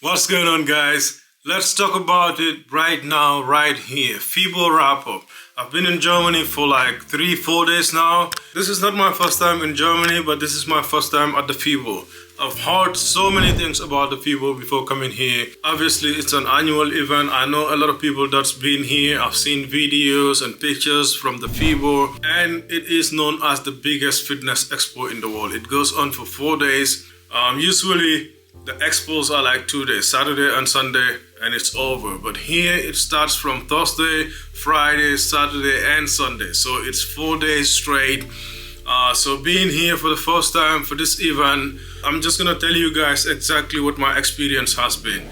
What's going on, guys? Let's talk about it right now, right here. FIBO wrap-up. I've been in Germany for like 3-4 days now. This is not my first time in Germany, but this is my first time at the FIBO. I've heard so many things about the FIBO before coming here. Obviously, it's an annual event. I know a lot of people that's been here. I've seen videos and pictures from the FIBO, and it is known as the biggest fitness expo in the world. It goes on for 4 days. Usually, the expos are like 2 days, Saturday and Sunday, and it's over. But here it starts from Thursday, Friday, Saturday, and Sunday. So it's 4 days straight. So being here for the first time for this event, I'm just gonna tell you guys exactly what my experience has been.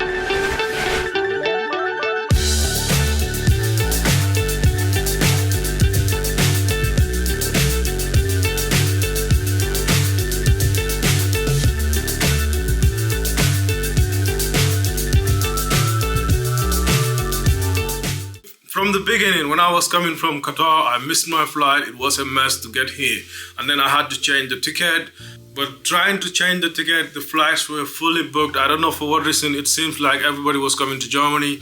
From the beginning, when I was coming from Qatar, I missed my flight. It was a mess to get here. And then I had to change the ticket. But trying to change the ticket, the flights were fully booked. I don't know for what reason. It seems like everybody was coming to Germany.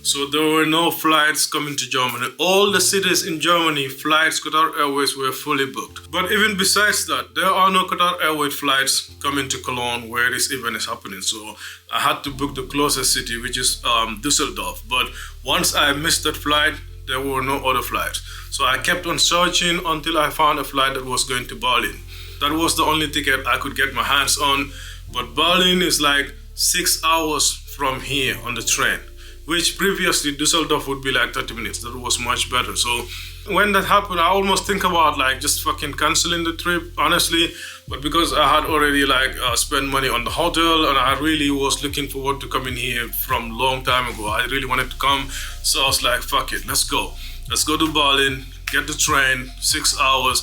So there were no flights coming to Germany. All the cities in Germany, flights, Qatar Airways were fully booked. But even besides that, there are no Qatar Airways flights coming to Cologne where this event is happening. So I had to book the closest city, which is Düsseldorf. But once I missed that flight, there were no other flights. So I kept on searching until I found a flight that was going to Berlin. That was the only ticket I could get my hands on. But Berlin is like 6 hours from here on the train, which previously Düsseldorf would be like 30 minutes. That was much better. So when that happened, I almost think about like just fucking canceling the trip, honestly. But because I had already like spent money on the hotel and I really was looking forward to coming here from a long time ago. I really wanted to come. So I was like, fuck it, let's go. Let's go to Berlin, get the train, 6 hours,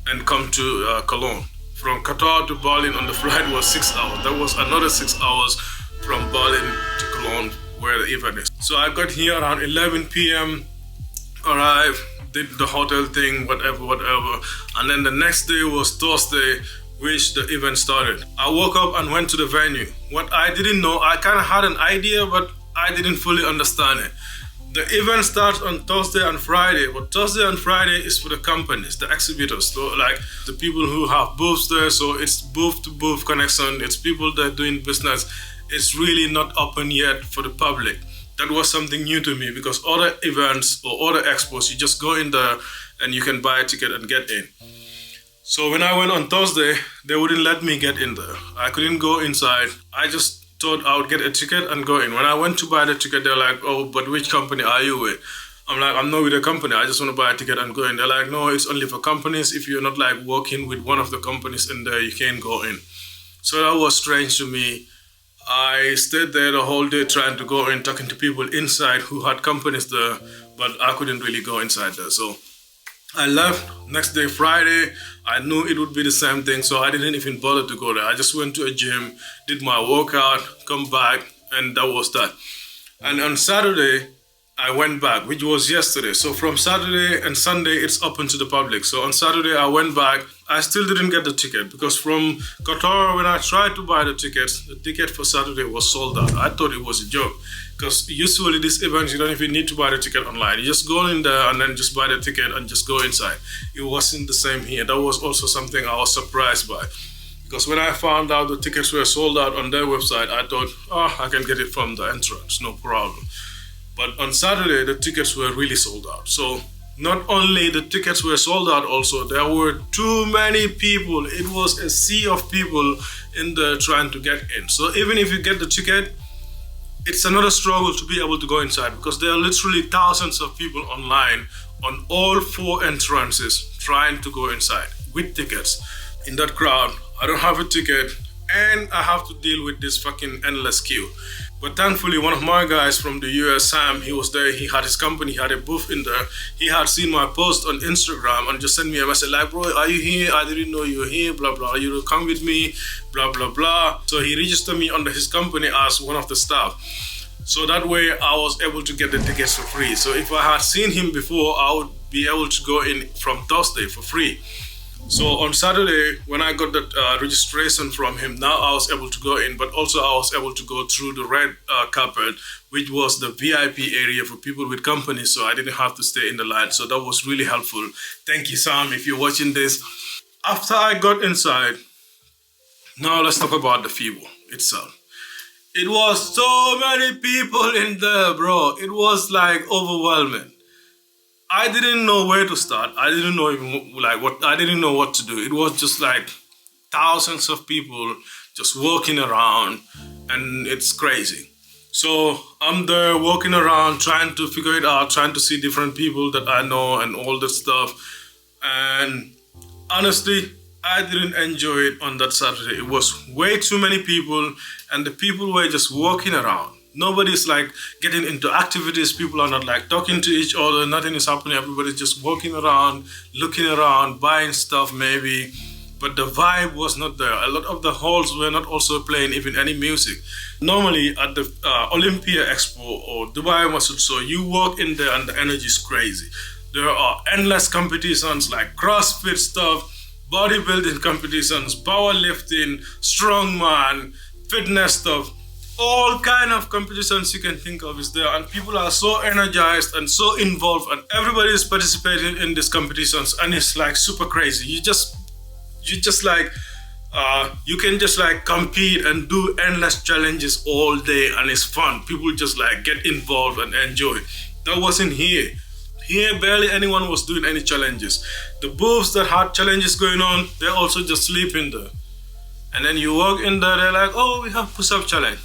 and come to Cologne. From Qatar to Berlin on the flight was 6 hours. That was another 6 hours from Berlin to Cologne, where the event is. So I got here around 11 p.m. arrived, did the hotel thing, whatever. And then the next day was Thursday, which the event started. I woke up and went to the venue. What I didn't know, I kind of had an idea, but I didn't fully understand it. The event starts on Thursday and Friday, but Thursday and Friday is for the companies, the exhibitors, so like the people who have booths there. So it's booth to booth connection. It's people that are doing business. It's really not open yet for the public. That was something new to me because other events or other expos, you just go in there and you can buy a ticket and get in. So when I went on Thursday, they wouldn't let me get in there. I couldn't go inside. I just thought I would get a ticket and go in. When I went to buy the ticket, they're like, oh, but which company are you with? I'm like, I'm not with a company. I just want to buy a ticket and go in. They're like, no, it's only for companies. If you're not like working with one of the companies in there, you can't go in. So that was strange to me. I stayed there the whole day trying to go in, talking to people inside who had companies there, but I couldn't really go inside there. So I left. Next day, Friday, I knew it would be the same thing, so I didn't even bother to go there. I just went to a gym, did my workout, come back, and that was that. And on Saturday, I went back, which was yesterday. So from Saturday and Sunday, it's open to the public. So on Saturday, I went back. I still didn't get the ticket because from Qatar, when I tried to buy the tickets, the ticket for Saturday was sold out. I thought it was a joke because usually these events, you don't even need to buy the ticket online. You just go in there and then just buy the ticket and just go inside. It wasn't the same here. That was also something I was surprised by. Because when I found out the tickets were sold out on their website, I thought, oh, I can get it from the entrance, no problem. But on Saturday, the tickets were really sold out. So not only the tickets were sold out, also there were too many people. It was a sea of people in there trying to get in. So even if you get the ticket, it's another struggle to be able to go inside because there are literally thousands of people online on all 4 entrances trying to go inside with tickets. In that crowd, I don't have a ticket and I have to deal with this fucking endless queue. But thankfully, one of my guys from the US, Sam, he was there. He had his company, he had a booth in there. He had seen my post on Instagram and just sent me a message like, bro, are you here? I didn't know you were here, blah, blah. You will come with me, blah, blah, blah. So he registered me under his company as one of the staff. So that way I was able to get the tickets for free. So if I had seen him before, I would be able to go in from Thursday for free. So on Saturday, when I got that registration from him, now I was able to go in, but also I was able to go through the red carpet, which was the VIP area for people with companies. So I didn't have to stay in the line. So that was really helpful. Thank you, Sam, if you're watching this. After I got inside, now let's talk about the FIBO itself. It was so many people in there, bro. It was like overwhelming. I didn't know where to start. I didn't know even like what. I didn't know what to do. It was just like thousands of people just walking around, and it's crazy. So I'm there walking around, trying to figure it out, trying to see different people that I know and all that stuff. And honestly, I didn't enjoy it on that Saturday. It was way too many people, and the people were just walking around. Nobody's like getting into activities. People are not like talking to each other. Nothing is happening. Everybody's just walking around, looking around, buying stuff maybe. But the vibe was not there. A lot of the halls were not also playing even any music. Normally at the Olympia Expo or Dubai Muscle Show, you walk in there and the energy is crazy. There are endless competitions like CrossFit stuff, bodybuilding competitions, powerlifting, strongman, fitness stuff. All kind of competitions you can think of is there, and people are so energized and so involved, and everybody is participating in these competitions, and it's like super crazy. You just like you can just like compete and do endless challenges all day, and it's fun. People just like get involved and enjoy. That wasn't here. Here, barely anyone was doing any challenges. The booths that had challenges going on, they also just sleep in there. And then you walk in there, they're like, oh, we have push-up challenge.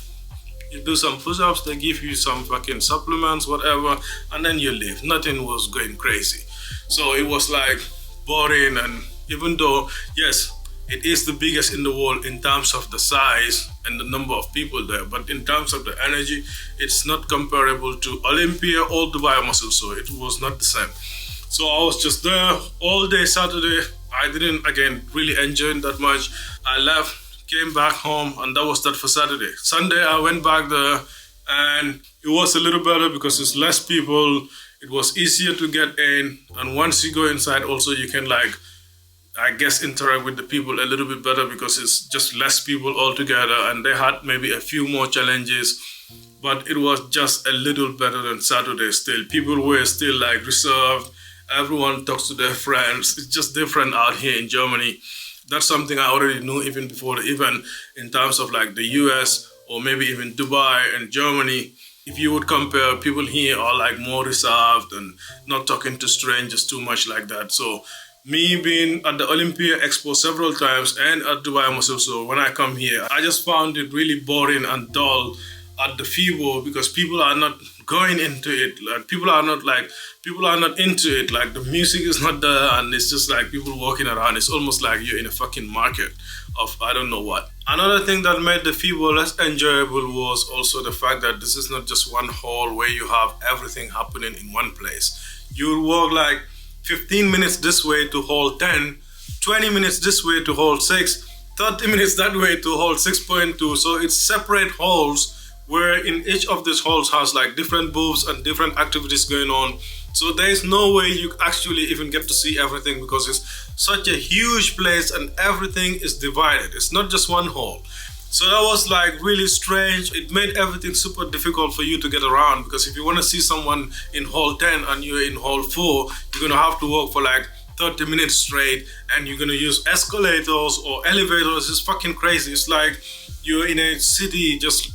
You do some push-ups, they give you some fucking supplements, whatever, and then you leave. Nothing was going crazy. So it was like boring, and even though, yes, it is the biggest in the world in terms of the size and the number of people there, but in terms of the energy, it's not comparable to Olympia or Dubai Muscle, so it was not the same. So I was just there all day Saturday. I didn't, again, really enjoy it that much. I left, came back home, and that was that for Saturday. Sunday, I went back there, and it was a little better because it's less people. It was easier to get in, and once you go inside, also you can like, I guess, interact with the people a little bit better because it's just less people altogether, and they had maybe a few more challenges, but it was just a little better than Saturday still. People were still like reserved. Everyone talks to their friends. It's just different out here in Germany. That's something I already knew even before the event in terms of like the US or maybe even Dubai and Germany. If you would compare, people here are like more reserved and not talking to strangers too much like that. So me being at the Olympia Expo several times and at Dubai Muscle, so when I come here, I just found it really boring and dull at the FIBO because people are not going into it. Like people are not into it. Like the music is not there, and it's just like people walking around. It's almost like you're in a fucking market of I don't know what. Another thing that made the FIBO less enjoyable was also the fact that this is not just one hall where you have everything happening in one place. You walk like 15 minutes this way to hall 10, 20 minutes this way to hall 6, 30 minutes that way to hall 6.2. So it's separate halls where in each of these halls has like different booths and different activities going on. So there is no way you actually even get to see everything because it's such a huge place and everything is divided. It's not just one hall. So that was like really strange. It made everything super difficult for you to get around because if you want to see someone in hall 10 and you're in hall 4, you're going to have to walk for like 30 minutes straight and you're going to use escalators or elevators. It's fucking crazy. It's like you're in a city just...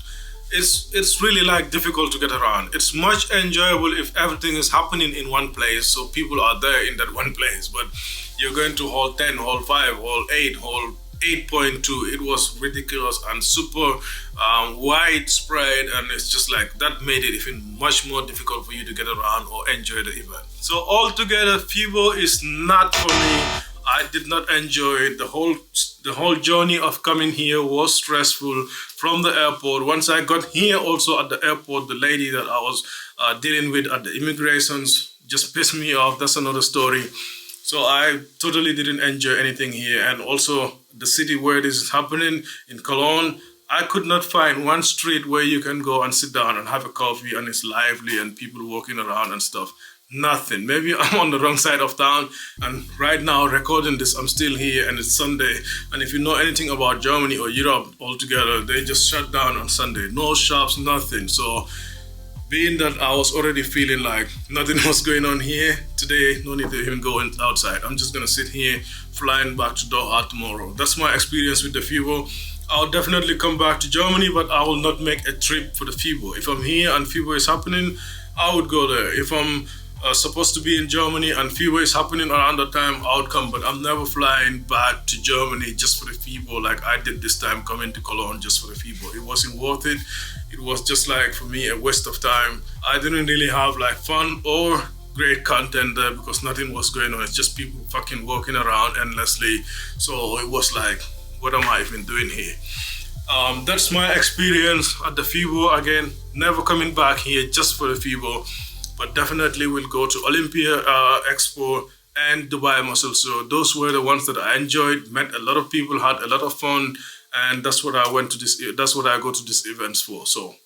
It's really like difficult to get around. It's much enjoyable if everything is happening in one place, so people are there in that one place. But you're going to hall 10, hall 5, hall 8, hall 8.2. It was ridiculous and super widespread, and it's just like that made it even much more difficult for you to get around or enjoy the event. So altogether, FIBO is not for me. I did not enjoy it. The whole journey of coming here was stressful from the airport. Once I got here also at the airport, the lady that I was dealing with at the immigrations just pissed me off. That's another story. So I totally didn't enjoy anything here. And also the city where this is happening in Cologne, I could not find one street where you can go and sit down and have a coffee and it's lively and people walking around and stuff. Nothing. Maybe I'm on the wrong side of town, and right now recording this, I'm still here and it's Sunday. And if you know anything about Germany or Europe altogether, they just shut down on Sunday. No shops, nothing. So being that I was already feeling like nothing was going on here today, no need to even go outside. I'm just gonna sit here, flying back to Doha tomorrow. That's my experience with the FIBO. I'll definitely come back to Germany, but I will not make a trip for the FIBO. If I'm here and FIBO is happening, I would go there. If I'm supposed to be in Germany and FIBO is happening around that time, I would come. But I'm never flying back to Germany just for the FIBO like I did this time, coming to Cologne just for the FIBO. It wasn't worth it. It was just like, for me, a waste of time. I didn't really have like fun or great content there because nothing was going on. It's just people fucking walking around endlessly. So it was like, what am I even doing here? That's my experience at the FIBO. Again, never coming back here just for the FIBO, but definitely will go to Olympia Expo and Dubai Muscle. So those were the ones that I enjoyed, met a lot of people, had a lot of fun, and that's what I went to this. That's what I go to these events for. So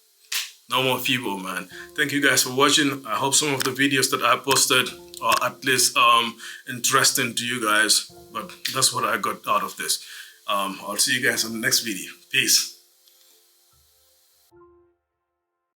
no more FIBO, man. Thank you guys for watching. I hope some of the videos that I posted are at least interesting to you guys. But that's what I got out of this. I'll see you guys on the next video. Peace.